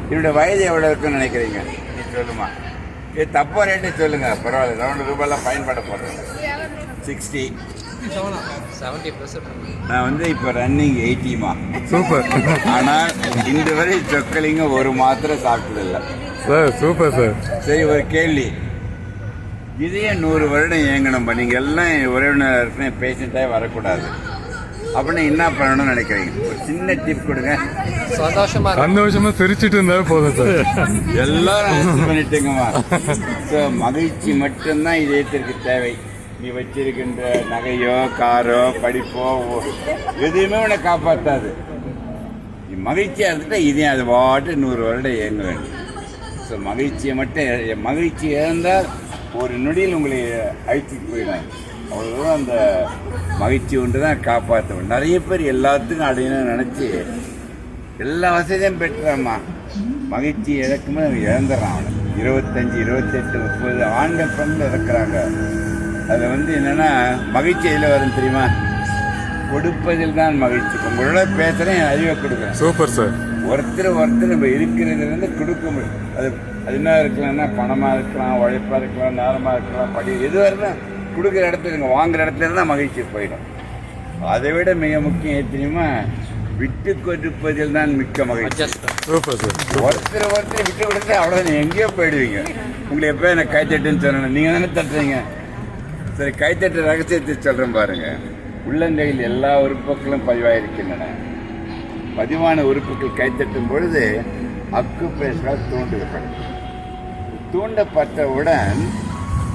என்னோட வயது எவ்வளோ இருக்குன்னு நினைக்கிறீங்க? நீ சொல்லுமா. இது தப்பா ரேட்டு சொல்லுங்க, பரவாயில்ல. ₹200 பயன்பட போடுறேன். 60. 70%. நான் வந்து இப்போ ரன்னிங் 80மா. சூப்பர் ஆனால் இந்த வரை சொக்கலிங்க ஒரு மாத்திரை சாப்பிட்டதில்லை சார். Super sir. சரி, ஒரு கேள்வி. இதையே 100 வருடம் இயங்கணும். நீங்கள் எல்லாம் உறவினர் இருக்குன்னு பேஷண்ட்டாக வரக்கூடாது அப்படின்னு என்ன பண்ணணும்னு நினைக்கிறீங்க? ஒரு சின்ன டிப் கொடுங்க. சந்தோஷமா சிரிச்சிட்டு இருந்தா போதும் சார். எல்லாரும் பண்ணிட்டுங்கம்மா. ஸோ மகிழ்ச்சி மட்டும்தான் இதயத்திற்கு தேவை. நீ வச்சிருக்கின்ற நகையோ காரோ படிப்போ எதுவுமே உன்னை காப்பாற்றாது. நீ மகிழ்ச்சியாக இருந்துட்டா இதே அது பாட்டு 100 வருடம் இயங்க வேண்டும். ஸோ மகிழ்ச்சியை மட்டும், மகிழ்ச்சி இழந்தால் ஒரு நொடியில் உங்களை அழிச்சிட்டு போயிடும். அவ்வளோதான். அந்த மகிழ்ச்சி ஒன்று தான் காப்பாற்றணும். நிறைய பேர் எல்லாத்துக்கும் அடையணும்னு நினச்சி எல்லா வசதியும் பெற்றாம்மா. மகிழ்ச்சி இழக்குமே இழந்துடுறான் அவனை. 25, 28, 30 ஆண்கள் பெண்கள் இறக்குறாங்க. அதில் வந்து என்னென்னா மகிழ்ச்சி எதில் வரும் தெரியுமா? கொடுப்பதில் தான் மகிழ்ச்சி. உங்களோட பேசுகிறேன், என் அறிவை கொடுக்குறேன். Super sir. ஒருத்தர் நம்ம இருக்கிறதுலேருந்து கொடுக்க முடியும். அது என்ன இருக்கலாம்னா பணமாக இருக்கலாம், உழைப்பாக இருக்கலாம், நேரமாக இருக்கலாம், எதுவாக இருந்தால் கொடுக்குற இடத்துல வாங்குற இடத்துல இருந்தால் மகிழ்ச்சி போயிடும். அதை விட மிக முக்கியம் தெரியுமா? விட்டு கொடுப்பதில் தான் மிக்க மகிழ்ச்சி. Super sir. ஒருத்தர் விட்டு கொடுத்து அவ்வளோதான், எங்கேயோ போயிடுவீங்க. உங்களை எப்போ எனக்கு கைத்தட்டுன்னு சொல்லணும், நீங்கள் தானே தட்டுறீங்க. சரி, கைத்தட்டு ரகசியத்தை சொல்கிறேன் பாருங்க. உள்ளங்கையில் எல்லா உறுப்புகளும் பதிவாயிருக்கின்றன. பதிவான உறுப்புகள் கைத்தட்டும் பொழுது அக்குப்ரெஷரால் தூண்டப்படும். தூண்டப்பட்டவுடன்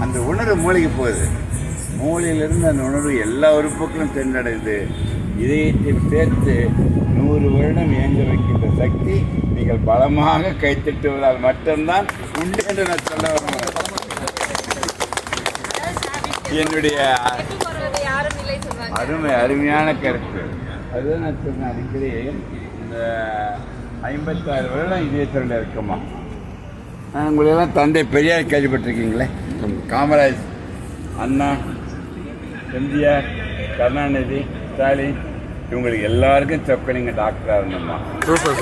அந்த உணர்வு மூளைக்கு போகுது. மூளையிலிருந்து அந்த உணர்வு எல்லா உறுப்புகளும் சென்றடைந்து இதயத்தை சேர்த்து 100 வருடம் இயங்க வைக்கின்ற சக்தி நீங்கள் பலமாக கைத்தட்டுவதால் மட்டும்தான் உண்டு என்று நான் சொல்ல வருவேன். என்னுடைய அருமையான கருத்து. அதுதான் நான் சொன்னேன் அடிக்கடி. இந்த 56 வருடம் இதயத்தில் இருக்குமா. உங்களெல்லாம் தந்தை பெரியார் கேள்விப்பட்டிருக்கீங்களே? காமராஜ், அண்ணா, எம்ஜிஆர், கருணாநிதி, ஸ்டாலின், இவங்களுக்கு எல்லாருக்கும் சொக்கலிங்க டாக்டராக இருந்தோம்மா. சூப்பர்.